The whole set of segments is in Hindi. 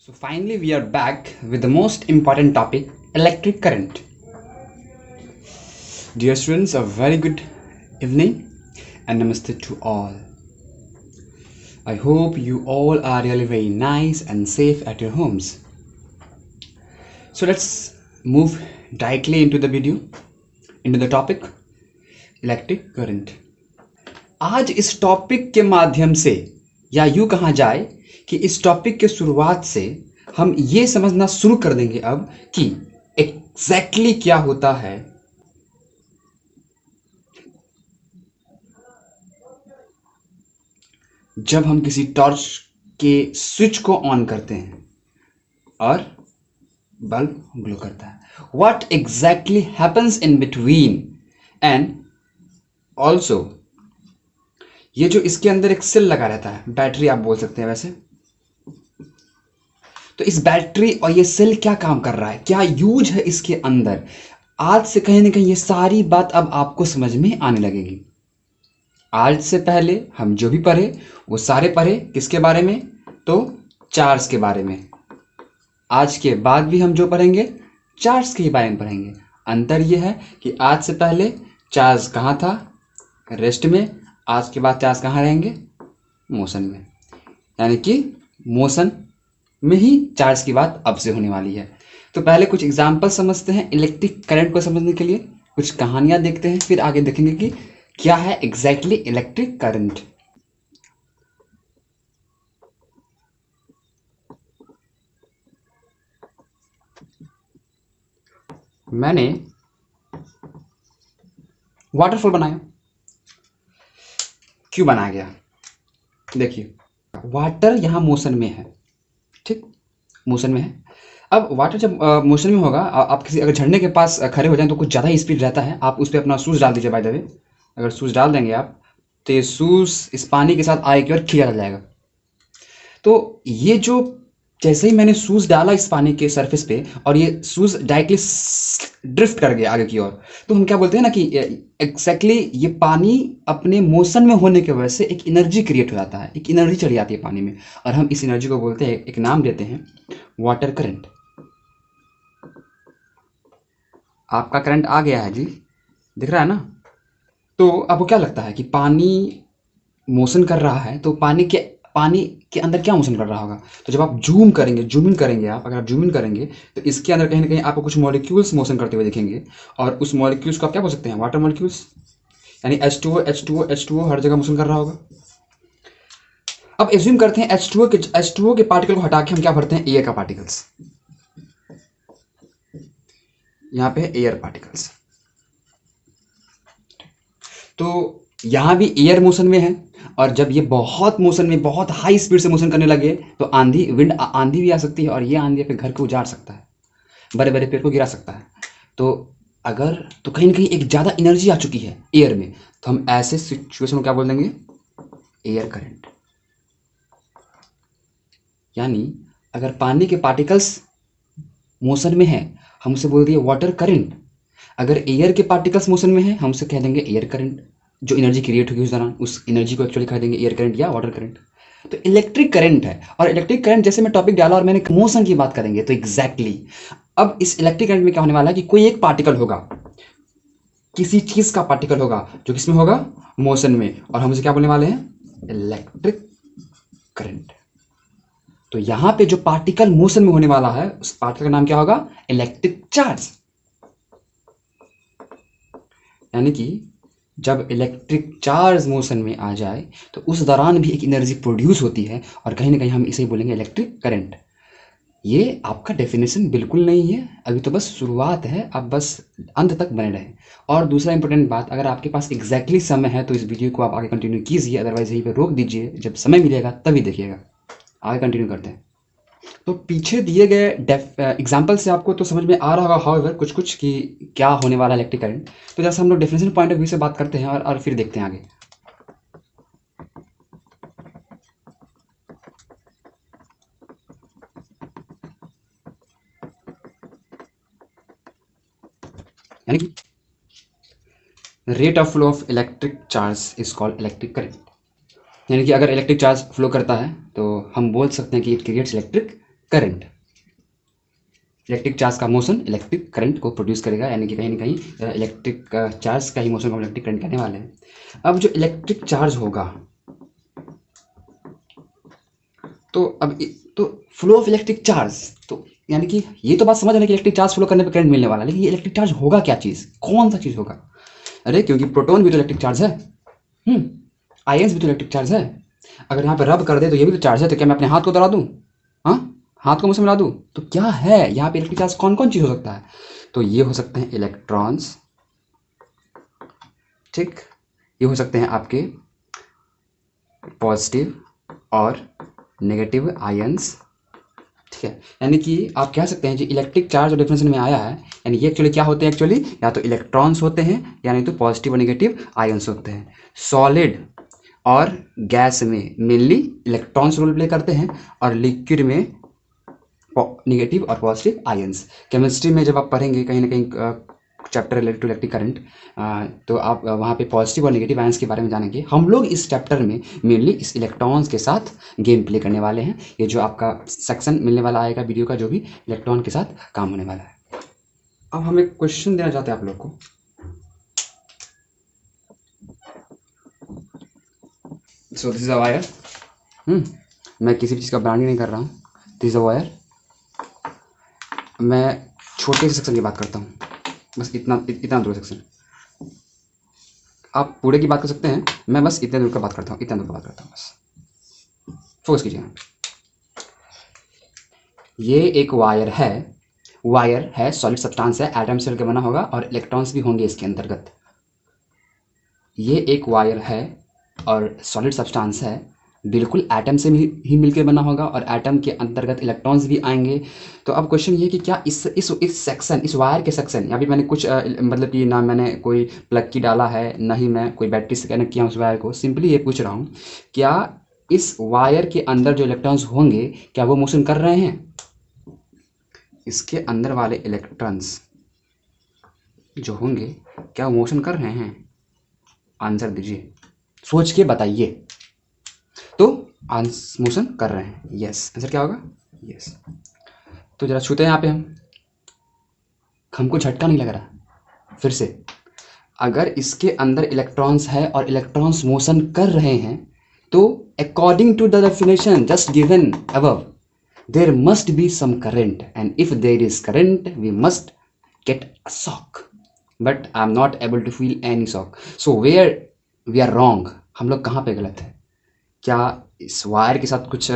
So finally we are back with the most important topic, electric current. Dear students, a very good evening and namaste to all. I hope you all are really very nice and safe at your homes. So let's move directly into the video, into the topic, electric current. आज इस टॉपिक के माध्यम से या यूं कहा जाए कि इस टॉपिक के शुरुआत से हम ये समझना शुरू कर देंगे अब कि एग्जैक्टली क्या होता है जब हम किसी टॉर्च के स्विच को ऑन करते हैं और बल्ब ग्लो करता है. What exactly happens in between. And also ये जो इसके अंदर एक सेल लगा रहता है, बैटरी आप बोल सकते हैं वैसे, तो इस बैटरी और ये सेल क्या काम कर रहा है, क्या यूज है इसके अंदर, आज से कहीं ना कहीं ये सारी बात अब आपको समझ में आने लगेगी. आज से पहले हम जो भी पढ़े वो सारे पढ़े किसके बारे में, तो चार्ज के बारे में. आज के बाद भी हम जो पढ़ेंगे चार्ज के बारे में पढ़ेंगे. अंतर ये है कि आज से पहले चार्ज कहाँ था, रेस्ट में. आज के बाद चार्ज कहाँ रहेंगे, मोशन में. यानी कि मोशन में ही चार्ज की बात अब से होने वाली है. तो पहले कुछ एग्जाम्पल समझते हैं इलेक्ट्रिक करंट को समझने के लिए, कुछ कहानियां देखते हैं, फिर आगे देखेंगे कि क्या है एग्जैक्टली इलेक्ट्रिक करंट. मैंने वाटरफॉल बनाया. क्यों बनाया गया, देखिए वाटर यहां मोशन में है, ठीक, मोशन में है. अब वाटर जब मोशन में होगा, आप किसी अगर झरने के पास खड़े हो जाएं तो कुछ ज़्यादा ही स्पीड रहता है. आप उस पर अपना शूज़ डाल दीजिए. बाय द वे, अगर शूज़ डाल देंगे आप तो ये शूज़ इस पानी के साथ आगे की ओर खींचा जाएगा. तो ये जो जैसे ही मैंने शूज़ डाला इस पानी के सरफेस पे और ये शूज़ डायरेक्टली ड्रिफ्ट कर गया आगे की ओर, तो हम क्या बोलते हैं ना कि एग्जैक्टली ये पानी अपने मोशन में होने की वजह से एक एनर्जी क्रिएट हो जाता है, एक एनर्जी चली जाती है पानी में, और हम इस एनर्जी को बोलते हैं, एक नाम देते हैं वाटर करंट. आपका करंट आ गया है जी, दिख रहा है ना. तो आपको क्या लगता है कि पानी मोशन कर रहा है, तो पानी के अंदर क्या मोशन कर रहा होगा. तो जब आप जूम इन करेंगे आप, अगर आप जूम इन करेंगे तो इसके अंदर कहीं ना कहीं आपको कुछ मॉलिक्यूल्स मोशन करते हुए दिखेंगे, और उस मॉलिक्यूल्स को आप क्या बोल सकते हैं, वाटर मॉलिक्यूल्स. यानी H2O हर जगह मोशन कर रहा होगा. अब एज्यूम करते हैं H2O के पार्टिकल को हटा के हम क्या भरते हैं, एयर का पार्टिकल्स. यहाँ पे एयर पार्टिकल्स. तो यहाँ भी एयर मोशन में है, और जब ये बहुत मोशन में, बहुत हाई स्पीड से मोशन करने लगे तो आंधी भी आ सकती है, और ये आंधी पे घर को उजाड़ सकता है, बड़े बड़े पेड़ को गिरा सकता है. तो कहीं ना कहीं एक ज़्यादा एनर्जी आ चुकी है एयर में, तो हम ऐसे सिचुएशन को क्या बोल देंगे, एयर करंट. यानी अगर पानी के पार्टिकल्स मोशन में है हम उसे बोल दिए वाटर करंट. अगर एयर के पार्टिकल्स मोशन में है हम उसे कह देंगे एयर करंट. जो एनर्जी क्रिएट होगी उस दौरान, उस एनर्जी को एक्चुअली कह देंगे एयर करंट या वाटर करंट. तो इलेक्ट्रिक करंट है, और इलेक्ट्रिक करंट जैसे मैं टॉपिक डाला और मैंने मोशन की बात करेंगे, तो एग्जैक्टली अब इस इलेक्ट्रिक करंट में क्या होने वाला है कि कोई एक पार्टिकल होगा, किसी चीज का पार्टिकल होगा जो किसमें होगा, मोशन में, और हम उसे क्या बोलने वाले हैं, इलेक्ट्रिक करंट. तो यहां पे जो पार्टिकल मोशन में होने वाला है उस पार्टिकल का नाम क्या होगा, इलेक्ट्रिक चार्ज. यानी कि जब इलेक्ट्रिक चार्ज मोशन में आ जाए तो उस दौरान भी एक एनर्जी प्रोड्यूस होती है, और कहीं ना कहीं हम इसे ही बोलेंगे इलेक्ट्रिक करंट. ये आपका डेफिनेशन बिल्कुल नहीं है, अभी तो बस शुरुआत है, आप बस अंत तक बने रहें. और दूसरा इंपॉर्टेंट बात, अगर आपके पास एग्जैक्टली समय है तो इस वीडियो को आप आगे कंटिन्यू कीजिए, अदरवाइज यहीं पे रोक दीजिए, जब समय मिलेगा तभी देखिएगा. आगे कंटिन्यू करते हैं. तो पीछे दिए गए एग्जाम्पल से आपको तो समझ में आ रहा होगा हाउएवर कुछ कुछ कि क्या होने वाला है इलेक्ट्रिक करंट. तो जैसे हम लोग डेफिनेशन पॉइंट ऑफ व्यू से बात करते हैं और फिर देखते हैं आगे. यानी कि rate of flow of electric charge is called electric current. यानी कि अगर इलेक्ट्रिक चार्ज फ्लो करता है तो हम बोल सकते हैं कि it creates electric current. Electric charge का मोशन इलेक्ट्रिक करंट को प्रोड्यूस करेगा, यानी कि कहीं ना कहीं इलेक्ट्रिक चार्ज का ही मोशन को हम इलेक्ट्रिक करंट कहने वाले हैं। अब जो इलेक्ट्रिक चार्ज होगा तो तो फ्लो ऑफ इलेक्ट्रिक चार्ज, तो यानी कि ये तो बात समझ रहे कि इलेक्ट्रिक चार्ज फ्लो करने पे करंट मिलने वाला है, लेकिन ये इलेक्ट्रिक चार्ज होगा क्या चीज़, कौन सा चीज़ होगा? अरे क्योंकि प्रोटॉन भी तो इलेक्ट्रिक चार्ज है, आयंस भी तो इलेक्ट्रिक चार्ज है। अगर यहाँ पे रब कर दे तो ये भी तो चार्ज है, तो क्या मैं अपने हाथ को दबा दूँ? हाँ, हाथ को मुझसे मिला दूँ? तो क्या है यहाँ पे इलेक्ट्रिक चार्ज, कौन कौन चीज़ हो सकता है? तो ये हो सकते हैं इलेक्ट्रॉन्स, ठीक, ये हो सकते हैं आपके पॉजिटिव और नेगेटिव आयंस, ठीक है। यानी कि आप कह सकते हैं जो इलेक्ट्रिक चार्ज और डिफरेंशियल में आया है, यानी ये एक्चुअली क्या होते हैं, एक्चुअली या तो इलेक्ट्रॉन्स होते हैं या नहीं तो पॉजिटिव और नेगेटिव आयंस होते हैं। सॉलिड और गैस में मेनली इलेक्ट्रॉन्स रोल प्ले करते हैं और लिक्विड में नेगेटिव और पॉजिटिव आयंस। केमिस्ट्री में जब आप पढ़ेंगे कहीं ना कहीं chapter related to electric current, तो आप वहाँ पे पॉजिटिव और नेगेटिव आयंस के बारे में जानेंगे। हम लोग इस चैप्टर में मेनली इस इलेक्ट्रॉन्स के साथ गेम प्ले करने वाले हैं। ये जो आपका सेक्शन मिलने वाला आएगा वीडियो का, जो भी इलेक्ट्रॉन के साथ काम होने वाला है। अब हम एक क्वेश्चन देना चाहते हैं आप लोग को। So this is a wire, मैं किसी भी चीज़ का ब्रांडिंग नहीं कर रहा हूँ, दिस इज अ वायर। मैं छोटे से सेक्शन की बात करता हूँ, बस इतना दूर सेक्शन, आप पूरे की बात कर सकते हैं, मैं बस इतने दूर का बात करता हूँ, इतना दूर का बात करता हूँ, बस फोकस कीजिए। ये एक वायर है सॉलिड सब्सटेंस है, एटम से मिलकर बना होगा और इलेक्ट्रॉन्स भी होंगे इसके अंतर्गत। ये एक वायर है और सॉलिड सब्सटेंस है, बिल्कुल एटम से ही मिलकर बना होगा और एटम के अंतर्गत इलेक्ट्रॉन्स भी आएंगे। तो अब क्वेश्चन ये है कि क्या इस सेक्शन, इस वायर के सेक्शन, या फिर मैंने कुछ मतलब कि ना मैंने कोई प्लग की डाला है, ना ही मैं कोई बैटरी से कनेक्ट किया उस वायर को, सिंपली ये पूछ रहा हूँ क्या इस वायर के अंदर जो इलेक्ट्रॉन्स होंगे क्या वो मोशन कर रहे हैं? इसके अंदर वाले इलेक्ट्रॉन्स जो होंगे क्या वो मोशन कर रहे हैं? आंसर दीजिए, सोच के बताइए। तो मोशन कर रहे हैं, यस। आंसर क्या होगा? यस। तो जरा छूते हैं यहाँ पे हमको झटका नहीं लग रहा। फिर से, अगर इसके अंदर इलेक्ट्रॉन्स है और इलेक्ट्रॉन्स मोशन कर रहे हैं तो according to the definition just given above there must be some current, and if there is current we must get a shock, but I'm not able to feel any shock. So where we are wrong, हम लोग कहाँ पे गलत है? क्या इस वायर के साथ कुछ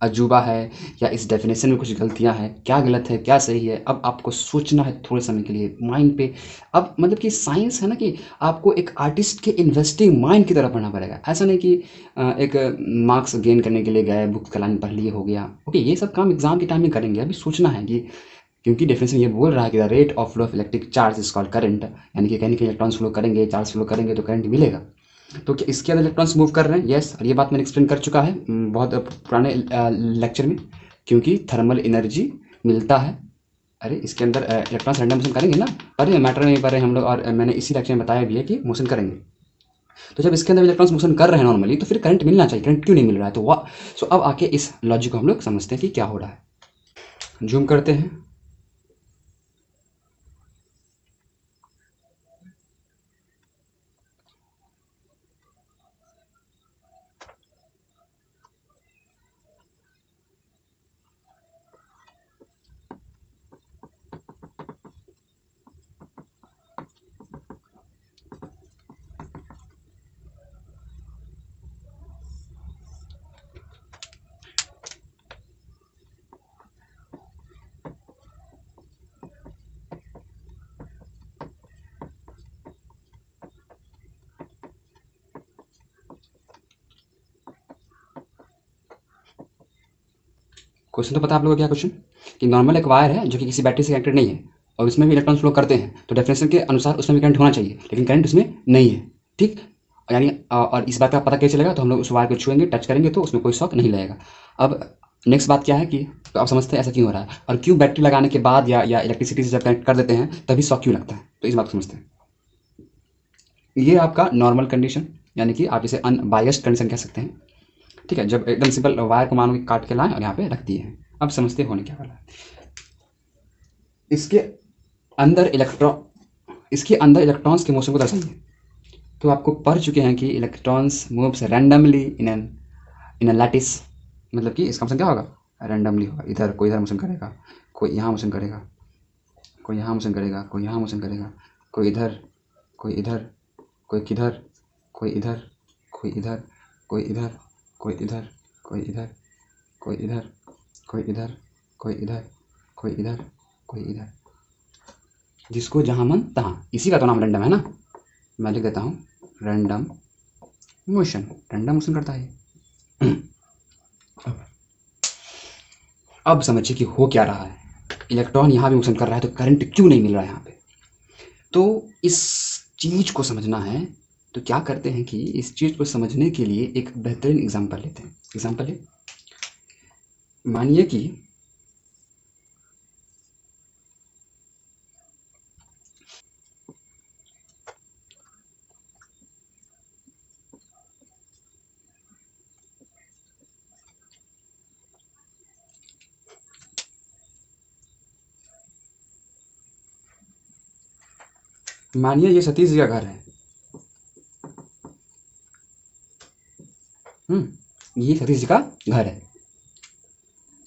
अजूबा है या इस डेफिनेशन में कुछ गलतियां हैं? क्या गलत है क्या सही है? अब आपको सोचना है थोड़े समय के लिए माइंड पे। अब मतलब कि साइंस है ना कि आपको एक आर्टिस्ट के इन्वेस्टिंग माइंड की तरह पढ़ना पड़ेगा। ऐसा नहीं कि एक मार्क्स गेन करने के लिए गए, बुक का लाइन पढ़ लिए हो गया। ओके, ये सब काम एग्जाम के टाइम में करेंगे। अभी सोचना है कि क्योंकि डेफिनेशन ये बोल रहा है कि the rate of flow of electric charge is called current, यानी कि कहीं इलेक्ट्रॉन्स फ्लो करेंगे, चार्ज फ्लो करेंगे तो करंट मिलेगा। तो क्या इसके अंदर इलेक्ट्रॉन्स मूव कर रहे हैं? यस। और ये बात मैंने एक्सप्लेन कर चुका है बहुत पुराने लेक्चर में, क्योंकि थर्मल एनर्जी मिलता है। अरे इसके अंदर इलेक्ट्रॉन्स रैंडम मोशन करेंगे ना, अरे मैटर नहीं पढ़ रहे हम लोग, और मैंने इसी लेक्चर में बताया भी है कि मोशन करेंगे। तो जब इसके अंदर इलेक्ट्रॉन्स मोशन कर रहे हैं नॉर्मली, तो फिर करंट मिलना चाहिए, करंट क्यों नहीं मिल रहा है? तो सो अब आके इस लॉजिक को हम लोग समझते हैं कि क्या हो रहा है। जूम करते हैं। क्वेश्चन तो पता है आप लोगों को क्या क्वेश्चन, कि नॉर्मल एक वायर है जो कि किसी बैटरी से कनेक्टेड नहीं है और उसमें भी इलेक्ट्रॉन फ्लो करते हैं, तो डेफिनेशन के अनुसार उसमें भी करंट होना चाहिए, लेकिन करंट उसमें नहीं है। ठीक, यानी और इस बात का पता कैसे चलेगा? तो हम लोग उस वायर को छुएंगे, टच करेंगे तो उसमें कोई शॉक नहीं लगेगा। अब नेक्स्ट बात क्या है कि तो आप समझते हैं ऐसा क्यों हो रहा है, और क्यों बैटरी लगाने के बाद या इलेक्ट्रिसिटी से जब कनेक्ट कर देते हैं तभी शॉक क्यों लगता है? तो इस बात को समझते हैं। ये आपका नॉर्मल कंडीशन, यानी कि आप इसे अनबायस्ड कंडीशन कह सकते हैं। ठीक है, जब एकदम सिंपल वायर को मानो कि काट के लाएं और यहाँ पे रख दिए हैं, अब समझते होने क्या वाला है। इसके अंदर इलेक्ट्रॉन्स के मोशन को दर्शाइए। तो आपको पढ़ चुके हैं कि electrons moves randomly in lattice, मतलब कि इसका मोशन क्या होगा, रैंडमली होगा। इधर कोई इधर मोशन करेगा, कोई यहाँ मोशन करेगा, कोई यहाँ मोशन करेगा, कोई यहाँ मोशन करेगा, कोई इधर, कोई इधर, कोई किधर, कोई इधर, कोई इधर, कोई इधर, कोई इधर, कोई इधर, कोई इधर, कोई इधर, कोई इधर, कोई इधर, कोई इधर, जिसको जहाँ मन तहाँ। इसी का तो नाम रैंडम है ना। मैं लिख देता हूँ रैंडम मोशन, रैंडम मोशन करता है। अब समझिए कि हो क्या रहा है। इलेक्ट्रॉन यहाँ भी मोशन कर रहा है, तो करंट क्यों नहीं मिल रहा है यहाँ पे। तो इस चीज़ को समझना है, तो क्या करते हैं कि इस चीज़ को समझने के लिए एक बेहतरीन एग्जाम्पल लेते हैं। एग्जाम्पल है, मानिए कि ये सतीश जी का घर है। ये सतीश जी का घर है।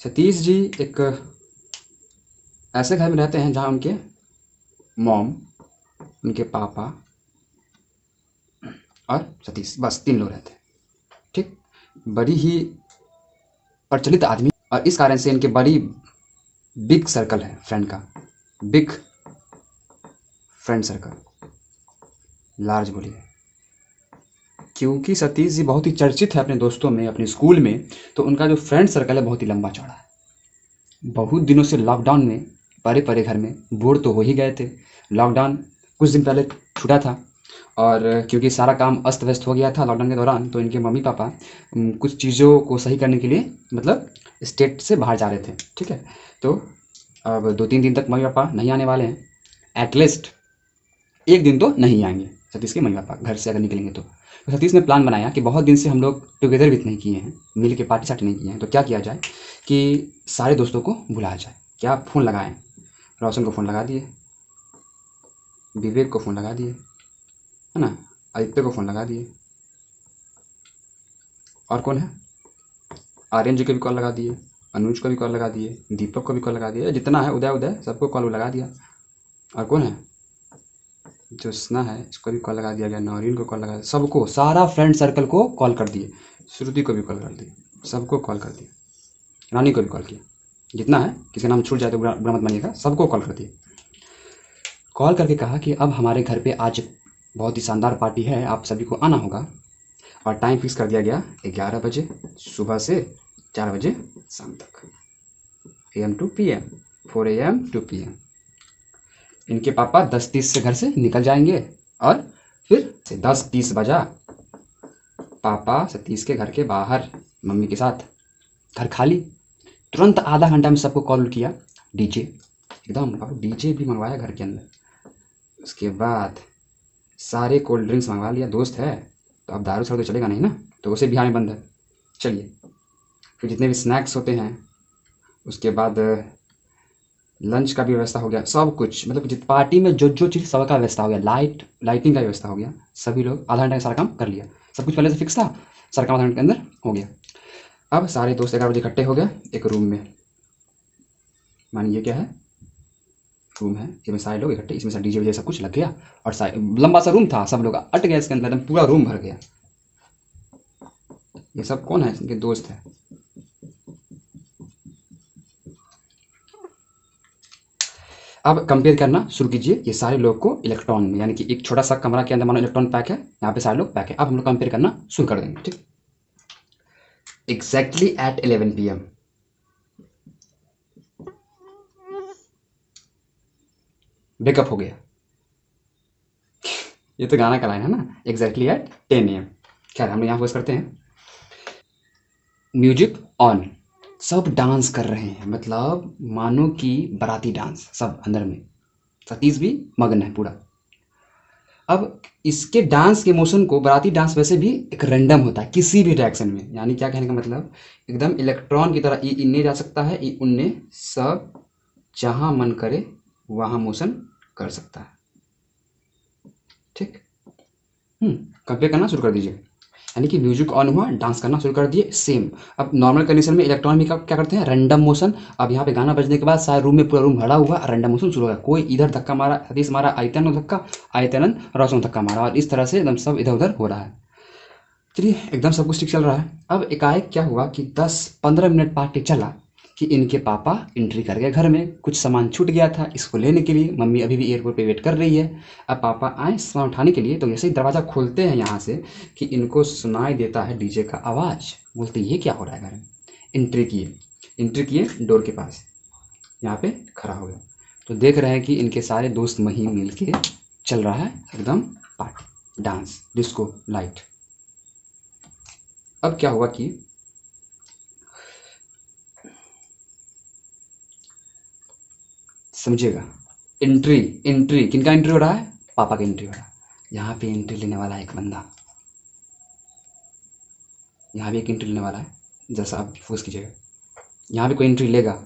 सतीश जी एक ऐसे घर में रहते हैं जहाँ उनके मॉम, उनके पापा और सतीश, बस 3 लोग रहते हैं। ठीक, बड़ी ही प्रचलित आदमी, और इस कारण से इनके बड़ी बिग सर्कल है फ्रेंड का, बिग फ्रेंड सर्कल, लार्ज बोलिए। क्योंकि सतीश जी बहुत ही चर्चित है अपने दोस्तों में, अपने स्कूल में, तो उनका जो फ्रेंड सर्कल है बहुत ही लंबा चौड़ा है। बहुत दिनों से लॉकडाउन में परे परे घर में बोर तो हो ही गए थे। लॉकडाउन कुछ दिन पहले छूटा था, और क्योंकि सारा काम अस्त व्यस्त हो गया था लॉकडाउन के दौरान, तो इनके मम्मी पापा कुछ चीज़ों को सही करने के लिए मतलब स्टेट से बाहर जा रहे थे। ठीक है, तो अब 2-3 दिन तक मम्मी पापा नहीं आने वाले हैं। एटलीस्ट एक दिन तो नहीं आएंगे सतीश के मम्मी पापा घर से अगर निकलेंगे तो। सतीश ने प्लान बनाया कि बहुत दिन से हम लोग टुगेदर विथ नहीं किए हैं, मिल के पार्टी सार्टी नहीं किए हैं, तो क्या किया जाए कि सारे दोस्तों को बुलाया जाए। क्या फ़ोन लगाएं, रोशन को फ़ोन लगा दिए, विवेक को फ़ोन लगा दिए, है ना, आदित्य को फ़ोन लगा दिए, और कौन है, आर्यन जी को भी कॉल लगा दिए, अनुज को भी कॉल लगा दिए, दीपक को भी कॉल लगा दिया, जितना है उदय सबको कॉल लगा दिया। और कौन है, ज्योत्सना है, इसको भी कॉल लगा दिया गया, नौरीन को कॉल लगा दिया, सबको, सारा फ्रेंड सर्कल को कॉल कर दिए, श्रुति को भी कॉल कर दिए, सबको कॉल कर दिया, रानी को भी कॉल किया, जितना है, किसी का नाम छूट जाए तो बुरा मत मानिएगा, सबको कॉल कर दिए। कॉल करके कहा कि अब हमारे घर पे आज बहुत ही शानदार पार्टी है, आप सभी को आना होगा। और टाइम फिक्स कर दिया गया 11 बजे सुबह से 4 बजे शाम तक, AM to PM, 4 AM to PM। इनके पापा 10:30 से घर से निकल जाएंगे, और फिर 10:30 बजा पापा सतीश के घर के बाहर मम्मी के साथ, घर खाली। तुरंत आधा घंटा में सबको कॉल किया, डीजे एकदम, और डीजे भी मंगवाया घर के अंदर। उसके बाद सारे कोल्ड ड्रिंक्स मंगवा लिया, दोस्त है तो अब दारू तो चलेगा नहीं ना, तो उसे भी आने बंद है। चलिए, फिर जितने भी स्नैक्स होते हैं, उसके बाद लंच का भी व्यवस्था हो गया, सब कुछ, मतलब पार्टी में जो जो चीज़ सबका व्यवस्था हो गया, लाइटिंग का व्यवस्था हो गया। सभी लोग आधा घंटे का सारा काम कर लिया, सब कुछ पहले से फिक्स था, सारा काम आधा घंटे के अंदर हो गया। अब सारे दोस्त 11 बजे इकट्ठे हो गए एक रूम में। मानिए ये क्या है, रूम है, इसमें सारे लोग इकट्ठे, इसमें डीजे वीजे सब कुछ लग गया, और लंबा सा रूम था, सब लोग अट गए इसके अंदर, एकदम पूरा रूम भर गया। ये सब कौन है, इनके दोस्त है। अब कंपेयर करना शुरू कीजिए ये सारे लोग को इलेक्ट्रॉन में, यानी कि एक छोटा सा कमरा के अंदर मानो इलेक्ट्रॉन पैक है, यहाँ पे सारे लोग पैक है। अब हम लोग कंपेयर करना शुरू कर देंगे। ठीक, एग्जैक्टली एट 11 PM ब्रेकअप हो गया। ये तो गाना का लाइन है ना, एग्जैक्टली एट 10 AM। खैर, हम लोग यहाँ फोकस करते हैं। म्यूजिक ऑन, सब डांस कर रहे हैं, मतलब मानो कि बाराती डांस, सब अंदर में। सतीश भी मगन है पूरा। अब इसके डांस के मोशन को, बाराती डांस वैसे भी एक रैंडम होता है किसी भी डायरेक्शन में, यानी क्या कहने का मतलब, एकदम इलेक्ट्रॉन की तरह इन्ने जा सकता है, उन्ने, सब जहां मन करे वहां मोशन कर सकता है। ठीक, कंपेयर करना शुरू कर दीजिए, यानी कि म्यूजिक ऑन हुआ, डांस करना शुरू कर दिए, सेम। अब नॉर्मल कंडीशन में इलेक्ट्रॉन भी क्या करते हैं, रैंडम मोशन। अब यहाँ पे गाना बजने के बाद सारे रूम में, पूरा रूम भरा हुआ, रैंडम मोशन शुरू हो गया। कोई इधर धक्का मारा, सतीश मारा, आदित्य धक्का, आदित्यानंद रोशन धक्का मारा, और इस तरह से एकदम सब इधर उधर हो रहा है। चलिए, एकदम सब कुछ ठीक चल रहा है। अब एकाएक क्या हुआ कि 10-15 मिनट पार्टी चला कि इनके पापा एंट्री कर गए घर में। कुछ सामान छूट गया था, इसको लेने के लिए मम्मी अभी भी एयरपोर्ट पे वेट कर रही है। अब पापा आए सामान उठाने के लिए, तो जैसे ही दरवाज़ा खोलते हैं यहाँ से कि इनको सुनाई देता है डीजे का आवाज़। बोलते ये क्या हो रहा है घर में। एंट्री किए डोर के पास, यहाँ पे खड़ा हो गया। तो देख रहे हैं कि इनके सारे दोस्त वहीं मिल के चल रहा है एकदम पार्टी, डांस, डिस्को लाइट। अब क्या हुआ कि समझिएगा, एंट्री किनका एंट्री हो रहा है, पापा का एंट्री हो रहा है। यहाँ पे एंट्री लेने वाला है एक बंदा, यहाँ भी एक एंट्री लेने वाला है, जैसा आप फोकस कीजिएगा, यहाँ पे कोई एंट्री लेगा।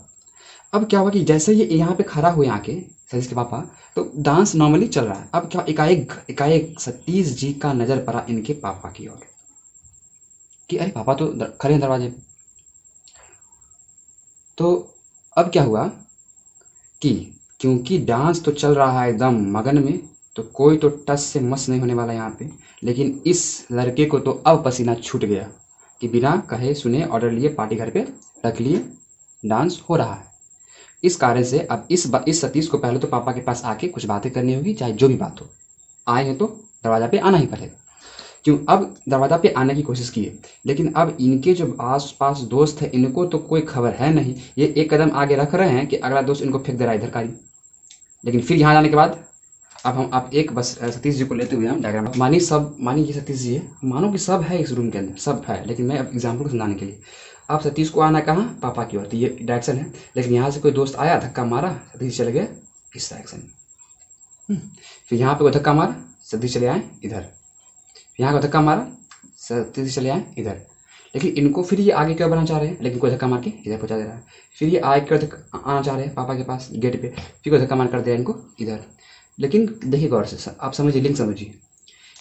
अब क्या हुआ कि जैसे ये यहाँ पे खड़ा हुए आके सतीश के पापा, तो डांस नॉर्मली चल रहा है। अब क्या, एकाएक सतीश जी का नज़र पड़ा इनके पापा की ओर कि अरे पापा तो खड़े हैं दरवाजे पे। तो अब क्या हुआ कि क्योंकि डांस तो चल रहा है एकदम मगन में, तो कोई तो टच से मस नहीं होने वाला यहाँ पे। लेकिन इस लड़के को तो अब पसीना छूट गया कि बिना कहे सुने ऑर्डर लिए पार्टी घर पे रख लिए, डांस हो रहा है। इस कारण से अब इस सतीश को पहले तो पापा के पास आके कुछ बातें करनी होगी, चाहे जो भी बात हो। आए हैं तो दरवाज़ा पे आना ही पड़ेगा। क्यों, अब दरवाज़ा पे आने की कोशिश किए, लेकिन अब इनके जो आस पास दोस्त है इनको तो कोई खबर है नहीं। ये एक कदम आगे रख रहे हैं कि अगला दोस्त इनको फेंक दे रहा है इधर कारी। लेकिन फिर यहाँ जाने के बाद अब हम आप एक बस सतीश जी को लेते हुए हम डायग्राम मानिए ये सतीश जी है, मानो कि सब है इस रूम के अंदर, सब है, लेकिन मैं अब एग्जाम्पल को समझाने के लिए, अब सतीश को आना कहाँ, पापा की ओर, तो ये डायरेक्शन है। लेकिन यहाँ से कोई दोस्त आया, धक्का मारा, सतीश चले गए इस डायरेक्शन में। फिर यहाँ पे कोई धक्का मारा, सतीश चले आए इधर, यहाँ का धक्का मारा, सतीश चले आए इधर। लेकिन इनको फिर ये आगे क्यों बढ़ना चाह रहे हैं, लेकिन कोई धक्का मार के इधर पहुँचा दे रहा है। फिर ये आगे क्यों आना चाह रहे हैं पापा के पास गेट पे, फिर कोई धक्का मार कर दिया इनको इधर। लेकिन देखिए गौर से, आप समझिए, लिंक समझिए,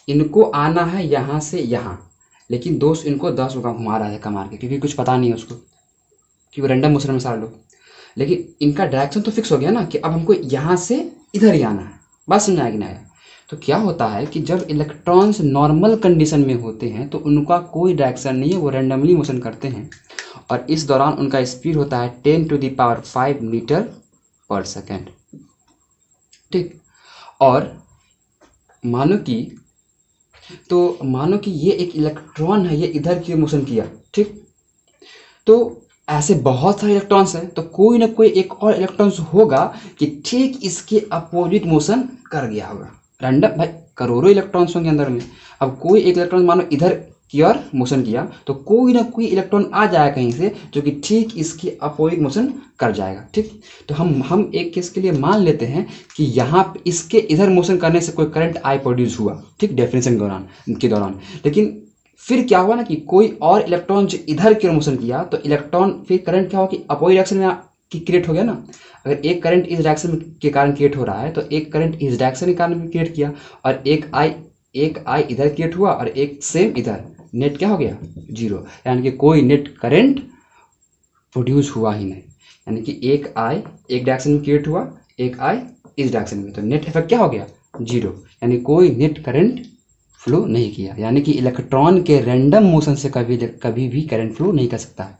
इनको आना है यहाँ से यहाँ, लेकिन दोस्त इनको 10 रुपये घुमा रहा है धक्का मार के, क्योंकि कुछ पता नहीं है उसको, क्योंकि रैंडम मोशन में सारे लोग। लेकिन इनका डायरेक्शन तो फिक्स हो गया ना कि अब हमको यहाँ से इधर ही आना है। बात समझ आएगी ना आया। तो क्या होता है कि जब इलेक्ट्रॉन्स नॉर्मल कंडीशन में होते हैं तो उनका कोई डायरेक्शन नहीं है, वो रैंडमली मोशन करते हैं, और इस दौरान उनका स्पीड होता है 10⁵ मीटर पर सेकेंड। ठीक, और मानो कि ये एक इलेक्ट्रॉन है, ये इधर की मोशन किया। ठीक, तो ऐसे बहुत सारे इलेक्ट्रॉन्स हैं, तो कोई ना कोई एक और इलेक्ट्रॉन्स होगा कि ठीक इसके अपोजिट मोशन कर गया होगा। रैंडम भाई करोड़ों इलेक्ट्रॉन्स होंगे अंदर में। अब कोई एक इलेक्ट्रॉन मानो इधर की ओर मोशन किया, तो कोई ना कोई इलेक्ट्रॉन आ जाएगा कहीं से जो कि ठीक इसके अपोजिट मोशन कर जाएगा। ठीक, तो हम एक केस के लिए मान लेते हैं कि यहाँ इसके इधर मोशन करने से कोई करंट आई प्रोड्यूस हुआ, ठीक, डेफिनेशन के दौरान। लेकिन फिर क्या हुआ ना कि कोई और इलेक्ट्रॉन जो इधर की ओर मोशन किया, तो इलेक्ट्रॉन फिर करंट क्या हुआ कि अपोजिट डायरेक्शन में की क्रिएट हो गया ना। अगर एक करंट इस डायरेक्शन के कारण क्रिएट हो रहा है, तो एक करंट इस डायरेक्शन के कारण भी क्रिएट किया, और एक आई इधर क्रिएट हुआ और एक सेम इधर, नेट क्या हो गया, 0। यानी कि कोई नेट करंट प्रोड्यूस हुआ ही नहीं। यानी कि एक आई एक डायरेक्शन में क्रिएट हुआ, एक आई इस डायरेक्शन में, तो नेट इफेक्ट क्या हो गया, 0। यानी कोई नेट करंट फ्लो नहीं किया। यानी कि इलेक्ट्रॉन के रैंडम मोशन से कभी भी करंट फ्लो नहीं कर सकता है।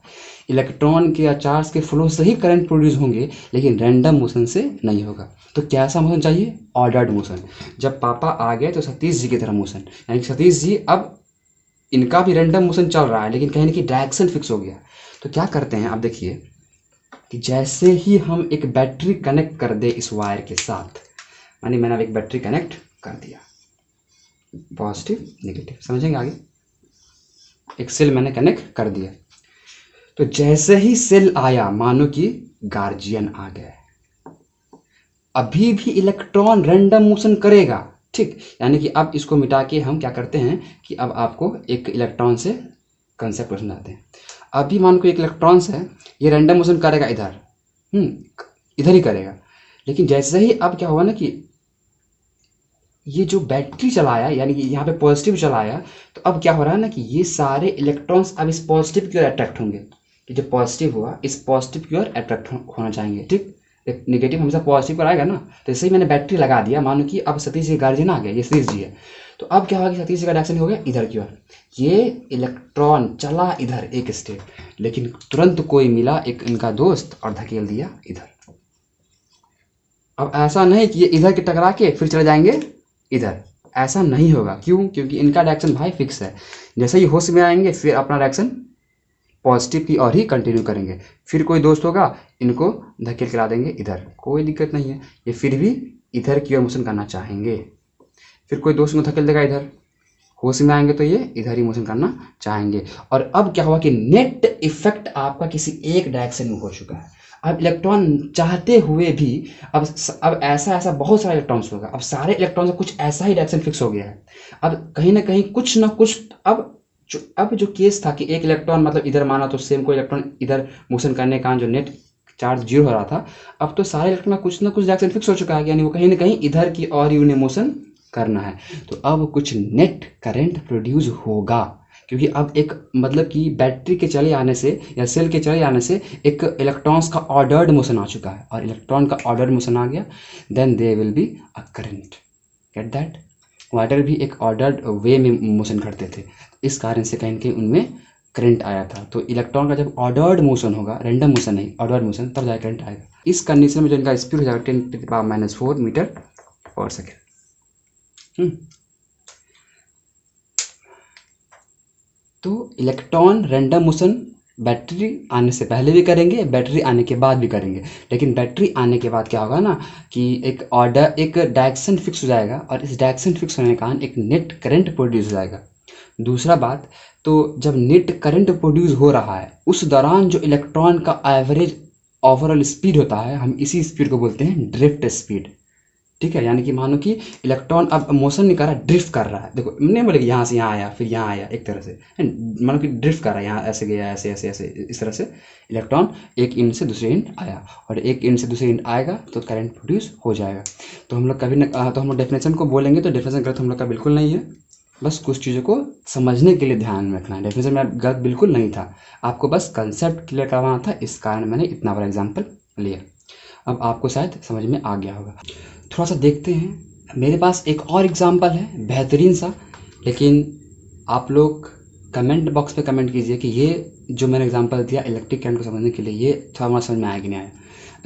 इलेक्ट्रॉन के या चार्ज के फ्लो से ही करंट प्रोड्यूस होंगे, लेकिन रैंडम मोशन से नहीं होगा। तो कैसा मोशन चाहिए, ऑर्डर्ड मोशन। जब पापा आ गए तो सतीश जी की तरह मोशन, यानी कि सतीश जी अब इनका भी रैंडम मोशन चल रहा है, लेकिन कहीं ना कहीं डायरेक्शन फिक्स हो गया। तो क्या करते हैं, आप देखिए कि जैसे ही हम एक बैटरी कनेक्ट कर दे इस वायर के साथ, यानी मैंने अब एक बैटरी कनेक्ट कर दिया, पॉजिटिव नेगेटिव, समझेंगे आगे। एक सेल मैंने कनेक्ट कर दिया, तो जैसे ही सेल आया मानो कि गार्जियन आ गए, अभी भी इलेक्ट्रॉन रैंडम मोशन करेगा, ठीक, यानी कि अब इसको मिटा के हम क्या करते हैं कि अब आपको एक इलेक्ट्रॉन से कंसेप्ट को समझाते हैं। अभी मान को एक इलेक्ट्रॉन्स है, ये रैंडम मोशन करेगा इधर, इधर ही करेगा, लेकिन जैसे ही अब क्या होगा ना कि ये जो बैटरी चलाया, यानी कि यहाँ पे पॉजिटिव चलाया, तो अब क्या हो रहा है ना कि ये सारे इलेक्ट्रॉन्स अब इस पॉजिटिव की ओर अट्रैक्ट होंगे। कि जो पॉजिटिव हुआ इस पॉजिटिव की ओर अट्रैक्ट होना चाहेंगे। ठीक, एक निगेटिव हमेशा पॉजिटिव पर आएगा ना, तो जैसे ही मैंने बैटरी लगा दिया, मानो कि अब सतीश जी गार्जियन आ गया, ये सतीश जी है, तो अब क्या होगा कि सतीश जी का डायरेक्शन हो गया इधर की ओर। ये इलेक्ट्रॉन चला इधर एक स्टेप, लेकिन तुरंत कोई मिला एक इनका दोस्त और धकेल दिया इधर। अब ऐसा नहीं कि ये इधर के टकरा के फिर चले जाएंगे इधर, ऐसा नहीं होगा। क्यों? क्योंकि इनका डायरेक्शन भाई फिक्स है। जैसे ही होश में आएंगे फिर अपना डायरेक्शन पॉजिटिव की ओर ही कंटिन्यू करेंगे। फिर कोई दोस्त होगा, इनको धकेल के ला देंगे इधर, कोई दिक्कत नहीं है। ये फिर भी इधर की ओर मोशन करना चाहेंगे। फिर कोई दोस्त इनको धकेल देगा इधर, होश में आएंगे तो ये इधर ही मोशन करना चाहेंगे। और अब क्या हुआ कि नेट इफेक्ट आपका किसी एक डायरेक्शन में हो चुका है। अब इलेक्ट्रॉन चाहते हुए भी अब ऐसा बहुत सारा इलेक्ट्रॉन्स होगा। अब सारे इलेक्ट्रॉन का कुछ ऐसा ही डायरेक्शन फिक्स हो गया है। अब कहीं ना कहीं कुछ ना कुछ अब जो केस था कि एक इलेक्ट्रॉन मतलब इधर माना तो सेम को इलेक्ट्रॉन इधर मोशन करने का जो नेट चार्ज जीरो हो रहा था, अब तो सारे इलेक्ट्रॉन का कुछ ना कुछ डायरेक्शन फिक्स हो चुका है, यानी वो कहीं ना कहीं इधर की और ही उन्हें मोशन करना है। तो अब कुछ नेट करंट प्रोड्यूस होगा, क्योंकि अब एक मतलब कि बैटरी के चले आने से या सेल के चले आने से एक इलेक्ट्रॉन्स का ऑर्डर्ड मोशन आ चुका है, और इलेक्ट्रॉन का ऑर्डर्ड मोशन आ गया, then they will be a current. Get that? Water भी एक ऑर्डर्ड वे में मोशन करते थे, इस कारण से कहीं उनमें करंट आया था। तो इलेक्ट्रॉन का जब ऑर्डर्ड मोशन होगा, रैंडम मोशन नहीं, ऑर्डर्ड मोशन, तब जाकर करंट आएगा। इस कंडीशन में जो इनका स्पीड हो जाएगा 10⁻⁴ मीटर पर सेकेंड। तो इलेक्ट्रॉन रैंडम मोशन बैटरी आने से पहले भी करेंगे, बैटरी आने के बाद भी करेंगे, लेकिन बैटरी आने के बाद क्या होगा ना कि एक डायरेक्शन फिक्स हो जाएगा, और इस डायरेक्शन फिक्स होने के कारण एक नेट करंट प्रोड्यूस हो जाएगा। दूसरा बात, तो जब नेट करंट प्रोड्यूस हो रहा है उस दौरान जो इलेक्ट्रॉन का एवरेज ओवरऑल स्पीड होता है, हम इसी स्पीड को बोलते हैं ड्रिफ्ट स्पीड। ठीक है, यानी कि मानो कि इलेक्ट्रॉन अब मोशन नहीं कर रहा, ड्रिफ्ट कर रहा है। देखो, नहीं बोले कि यहाँ से यहाँ आया फिर यहाँ आया, एक तरह से मानो कि ड्रिफ्ट कर रहा है, यहाँ ऐसे गया, ऐसे ऐसे ऐसे, इस तरह से इलेक्ट्रॉन एक एंड से दूसरे एंड आया, और एक एंड से दूसरे एंड आएगा तो करंट प्रोड्यूस हो जाएगा। तो हम लोग कभी न तो हम लोग डेफिनेशन को बोलेंगे तो डेफिनेशन गलत हम लोग का बिल्कुल नहीं है, बस कुछ चीज़ों को समझने के लिए ध्यान में रखना है। डेफिनेशन में गलत बिल्कुल नहीं था, आपको बस कंसेप्ट क्लियर करवाना था, इस कारण मैंने इतना बड़ा एग्जाम्पल लिया। अब आपको शायद समझ में आ गया होगा। थोड़ा सा देखते हैं, मेरे पास एक और एग्जाम्पल है बेहतरीन सा, लेकिन आप लोग कमेंट बॉक्स पे कमेंट कीजिए कि ये जो मैंने एग्जांपल दिया इलेक्ट्रिक करंट को समझने के लिए, ये थोड़ा हमारा समझ में आया कि नहीं आया।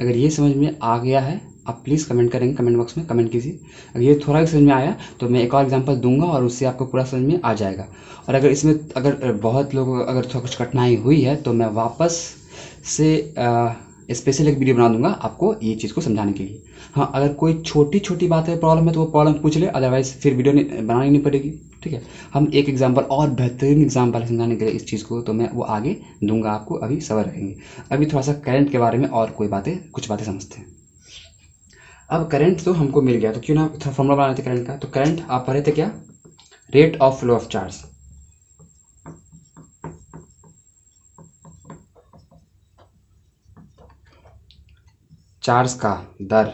अगर ये समझ में आ गया है, आप प्लीज़ कमेंट करेंगे, कमेंट बॉक्स में कमेंट कीजिए। अगर ये थोड़ा भी समझ में आया तो मैं एक और एग्जांपल दूंगा और उससे आपको पूरा समझ में आ जाएगा। और अगर इसमें अगर बहुत लोग अगर थोड़ा कुछ कठिनाई हुई है तो मैं वापस से स्पेशल एक वीडियो बना दूंगा आपको ये चीज़ को समझाने के लिए। हाँ, अगर कोई छोटी छोटी बात है, प्रॉब्लम है, तो वो प्रॉब्लम पूछ ले, अदरवाइज फिर वीडियो बनानी नहीं पड़ेगी। ठीक है, हम एक एग्जांपल और बेहतरीन एग्जांपल समझाने के लिए इस चीज़ को तो मैं वो आगे दूंगा आपको, अभी सबर रहेंगे। अभी थोड़ा सा करंट के बारे में और कुछ बातें समझते हैं। अब करंट तो हमको मिल गया, तो क्यों ना थोड़ा फॉर्मूला बना लेते करंट का। तो करंट आप पढ़े थे क्या? Rate of flow of charge. Charge का दर।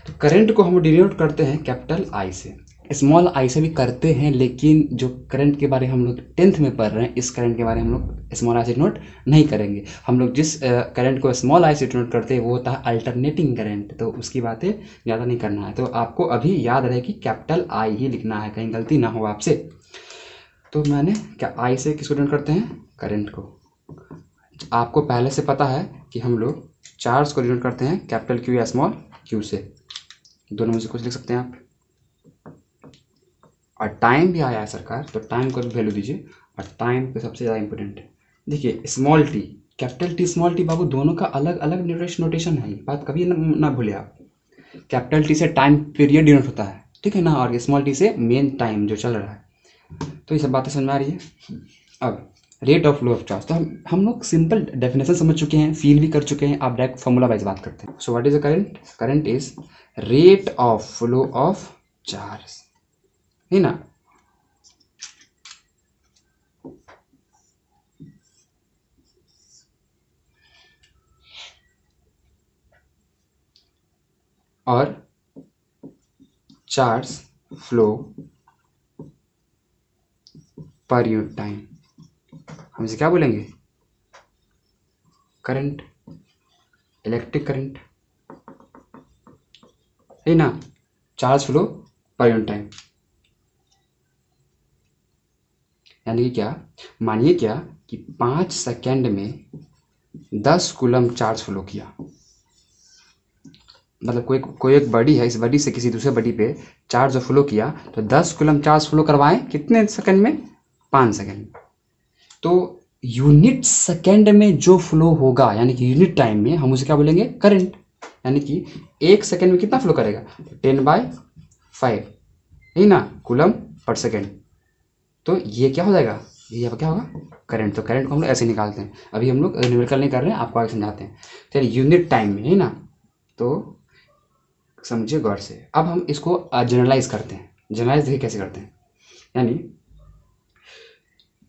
तो करंट को हम डिनोट करते हैं कैपिटल आई से, स्मॉल आई से भी करते हैं, लेकिन जो करंट के बारे में हम लोग 10th में पढ़ रहे हैं, इस करंट के बारे में हम लोग स्मॉल आई से डिनोट नहीं करेंगे। हम लोग जिस करंट को स्मॉल आई से डिनोट करते हैं वो होता है अल्टरनेटिंग करंट, तो उसकी बातें ज़्यादा नहीं करना है। तो आपको अभी याद रहे कि कैपिटल आई ही लिखना है, कहीं गलती ना हो आपसे। तो मैंने क्या आई से किसको डिनोट करते हैं? करंट को। आपको पहले से पता है कि हम लोग चार्ज को डिनोट करते हैं कैपिटल क्यू या स्मॉल क्यू से, दोनों में से कुछ लिख सकते हैं आप। और टाइम भी आया है सरकार, तो टाइम को भी वैल्यू दीजिए, और टाइम पे सबसे ज़्यादा इंपॉर्टेंट है। देखिए, small T capital T small T, बाबू दोनों का अलग अलग नोटेशन है, बात कभी ना भूले आप। कैपिटल टी से टाइम पीरियड डिनोट होता है, ठीक है ना, और स्मॉल टी से मेन टाइम जो चल रहा है। तो ये सब बातें समझ में आ रही है। अब rate of flow of charge. तो हम लोग सिंपल डेफिनेशन समझ चुके हैं, फील भी कर चुके हैं, आप डायरेक्ट फॉर्मूला वाइज बात करते हैं। So what is the current? Current is rate of flow of charge, है ना। और charge flow per unit time, हम इसे क्या बोलेंगे? करंट, इलेक्ट्रिक करंट, है ना। Charge flow per unit time यानी कि क्या, मानिए क्या कि 5 सेकेंड में 10 कूलम चार्ज फ्लो किया। मतलब कोई एक बॉडी है, इस बॉडी से किसी दूसरे बॉडी पे चार्ज फ्लो किया तो 10 कूलम चार्ज फ्लो करवाएं कितने सेकंड में? 5 सेकंड। तो यूनिट सेकंड में जो फ्लो होगा यानी कि यूनिट टाइम में, हम उसे क्या बोलेंगे? करंट। यानी कि 1 सेकंड में कितना फ्लो करेगा? 10/5, है ना, कूलम पर सेकंड। तो ये क्या हो जाएगा? ये क्या होगा? करंट। तो करंट को हम लोग ऐसे निकालते हैं। अभी हम लोग न्यूमेरिकल नहीं कर रहे हैं, आपको आगे समझाते हैं। चलिए, यूनिट टाइम में, है ना, तो समझिए गौर से। अब हम इसको जनरलाइज करते हैं। जनरलाइज देखिए कैसे करते हैं। यानी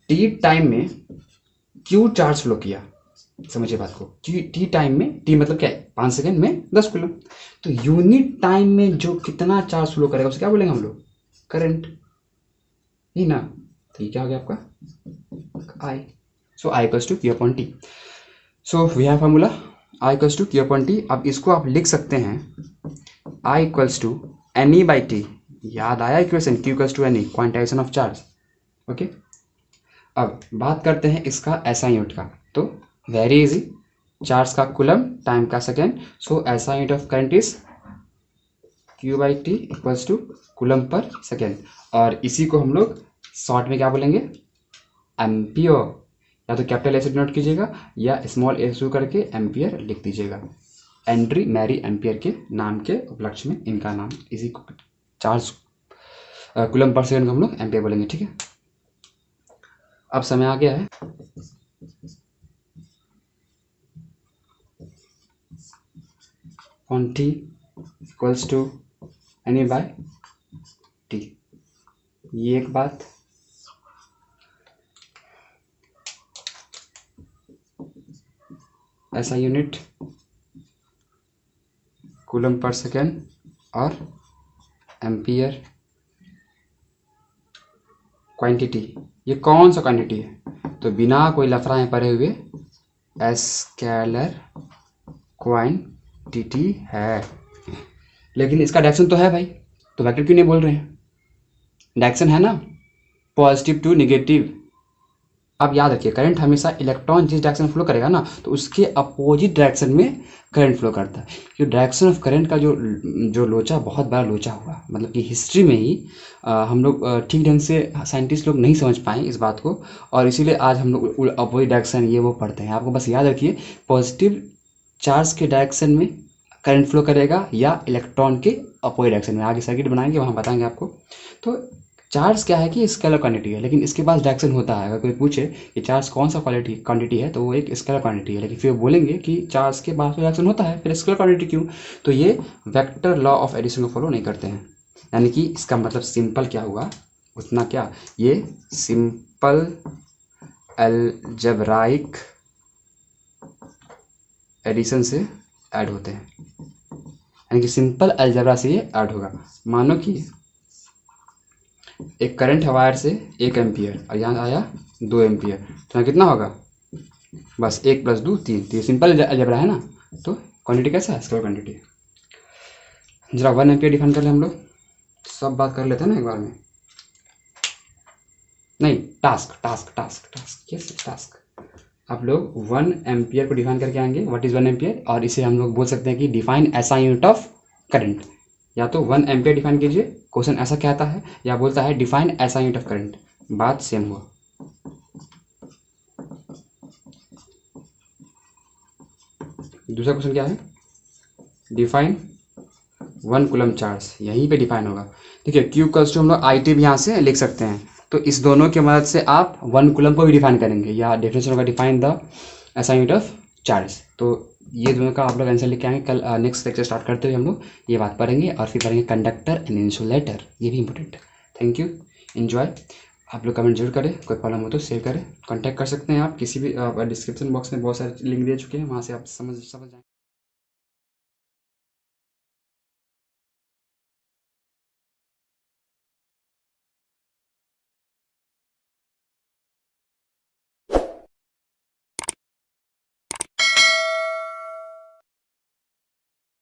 टी टाइम में क्यू चार्ज फ्लो किया, समझिए बात को। टी टाइम में, टी मतलब क्या है? 5 सेकंड में 10 कूलम। तो यूनिट टाइम में जो कितना चार्ज फ्लो करेगा उसे क्या बोलेंगे हम लोग? करंट, ही ना। तो ये क्या हो गया आपका? I. So I equals to Q upon T. So we have formula I equals to Q upon T. अब इसको आप लिख सकते हैं I equals to N E by T. याद आया equation? Q equals to N E, quantization of charge. Okay, अब बात करते हैं इसका एसआई यूनिट का। तो वेरी इजी, चार्ज का कूलम, टाइम का second. So SI unit of current is Q by T equals to coulomb per second. और इसी को हम लोग शॉर्ट में क्या बोलेंगे? एम्पियर। या तो कैपिटल ए से नोट कीजिएगा या स्मॉल ए शुरू करके एम्पियर लिख दीजिएगा। एंड्री मैरी एम्पियर के नाम के उपलक्ष्य में इनका नाम, इसी को चार्ज कूलम पर सेकेंड को हम लोग एम्पियर बोलेंगे। ठीक है, अब समय आ गया है on T equals to N E by T. ये एक बात। ऐसा यूनिट कूलम पर सेकेंड और एम्पियर क्वांटिटी। ये कौन सा क्वांटिटी है? तो बिना कोई लफड़ाएं पड़े हुए स्केलर क्वांटिटी है। लेकिन इसका डायरेक्शन तो है भाई, तो वेक्टर क्यों नहीं बोल रहे हैं? डायरेक्शन है ना, पॉजिटिव टू नेगेटिव। अब याद रखिए, करंट हमेशा इलेक्ट्रॉन जिस डायरेक्शन में फ्लो करेगा ना, तो उसके अपोजिट डायरेक्शन में करंट फ्लो करता है। क्योंकि डायरेक्शन ऑफ करंट का जो लोचा, बहुत बड़ा लोचा हुआ, मतलब कि हिस्ट्री में ही हम लोग ठीक ढंग से साइंटिस्ट लोग नहीं समझ पाए इस बात को, और इसीलिए आज हम लोग अपोजिट डायरेक्शन ये वो पढ़ते हैं। आपको बस याद रखिए, पॉजिटिव चार्ज के डायरेक्शन में करंट फ्लो करेगा या इलेक्ट्रॉन के अपोजिट डायरेक्शन में। आगे सर्किट बनाएंगे, वहाँ बताएंगे आपको। तो चार्ज क्या है कि स्केलर क्वांटिटी है, लेकिन इसके पास डायरेक्शन होता है। अगर कोई पूछे कि चार्ज कौन सा क्वांटिटी है, तो वो एक स्केलर क्वांटिटी है। लेकिन फिर बोलेंगे कि चार्ज के पास डायरेक्शन होता है, फिर स्केलर क्वांटिटी क्यों? तो ये वेक्टर लॉ ऑफ एडिशन को फॉलो नहीं करते हैं। यानी कि इसका मतलब सिंपल क्या हुआ, उतना क्या, ये सिंपल अलजेब्राइक एडिशन से ऐड होते हैं। यानी कि सिंपल अलजेब्रा से ये ऐड होगा। मानो कि एक करंट है वायर से 1 एम्पियर और यहाँ आया 2 एम्पियर, तो यहाँ कितना होगा? बस 1 + 2 3। तो ये सिंपल अलजेब्रा है ना। तो क्वांटिटी कैसा है? Scalar quantity. जरा 1 एम्पियर डिफाइन कर ले हम लोग, सब बात कर लेते हैं ना एक बार में। नहीं, टास्क यस टास्क। आप लोग 1 एम्पियर को डिफाइन करके आएंगे, व्हाट इज 1 एम्पियर, और इसे हम लोग बोल सकते हैं कि define SI unit of current. या तो 1 एम्पियर डिफाइन कीजिए, क्वेश्चन ऐसा कहता है, या बोलता है define SI unit of current, बात सेम हुआ। दूसरा क्वेश्चन क्या है? डिफाइन 1 कूलम चार्ज, यहीं पे डिफाइन होगा। देखिए, क्यू इक्वल्स टू हम लोग आई टी भी यहाँ से लिख सकते हैं, तो इस दोनों की मदद से आप 1 कूलम को भी डिफाइन करेंगे, या डेफिनेशन होगा define the SI unit of charge. तो ये दोनों का आप लोग आंसर लेके आएंगे। कल नेक्स्ट लेक्चर स्टार्ट करते हुए हम लोग ये बात पढ़ेंगे, और फिर पढ़ेंगे कंडक्टर एंड इंसुलेटर, ये भी इंपॉर्टेंट है। Thank you, enjoy. आप लोग कमेंट जरूर करें, कोई प्रॉब्लम हो तो शेयर करें, कांटेक्ट कर सकते हैं आप किसी भी, डिस्क्रिप्शन बॉक्स में बहुत सारे लिंक दे चुके हैं, वहाँ से आप समझ जाएँ।